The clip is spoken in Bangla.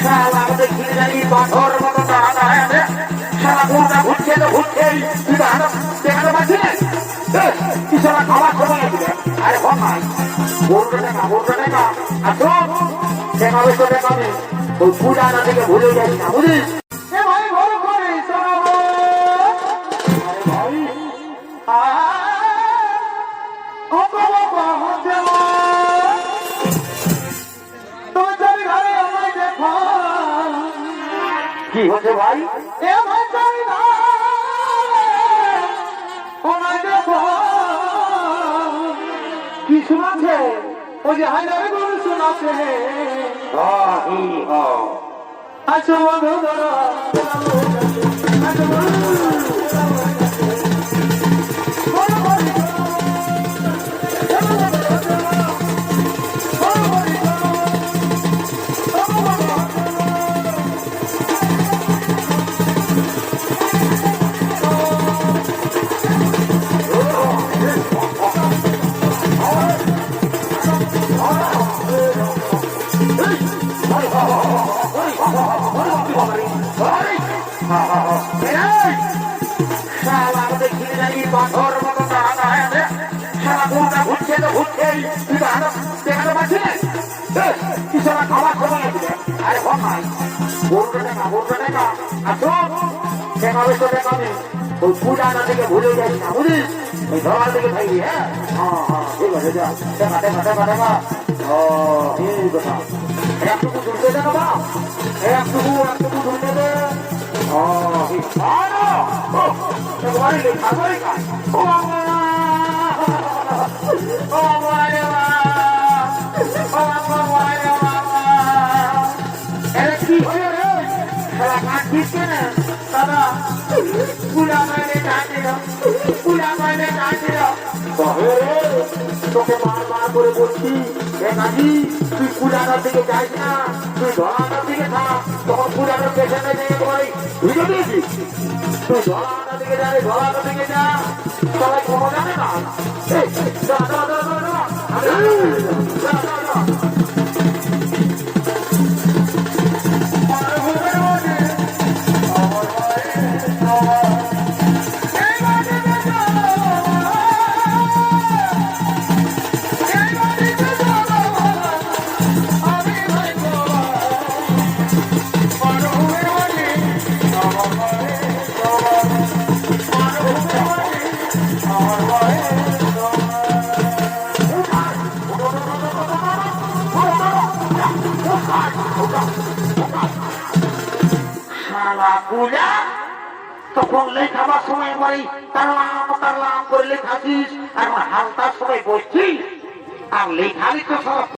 শালা আমাদের ঘিরে জানি পাথর মতো দাঁড়া আছে শালা গোটা ঘুরছে তো ঘুরছেই তুই তো হাতে দেখাতে পারছিস তুই শালা খাবার সময় দিলে আরে হন নাই বলবে না আর শোন দেখাবে তো দেখাবে ওই পূজাটা থেকে ভুলে যাবি না বুঝিস ভাই ভালো করে শোনাবো কি হচ্ছে ভাই কি শোনাচ্ছে ওই যে হায়দারে গরু শোনাচ্ছে আচ্ছা বন্ধু আমাদের ঘিরে জানি পাথর মতো দাঁড়া আছে সারা গোটা ঘুরছে তো ঘুরছেই তুই তো হাতে দেখাতে পারছিস তুই সারা খাবার সময় দিলে আরে হন নাই বলবে না আর শোন দেখাবে তো দেখাবে ওই পূজাটা থেকে ভুলে যাবি না বুঝিস ওই ধরার দিকে থাকবি হ্যাঁ ঠিক আছে যা দেখা এই কথা একটুকু শুনতে দে না একটুকু শুনতে দে তোকে বার করে বলছি তুই পূজাটার দিকে যাইস না তুই ধরাটার দিকে থাক তখন পূজাটার পেছনে দিকে তোমার ভিডিও দিয়েছিস তুই ধরাটার দিকে যা ধরাটার দিকে যা সবাই খবর জানে না পূজা তখন লেখাবার সময় পরে তারলাম করে লেখাছিস আর হালতার সময় বসছিস আর লেখালি তো সব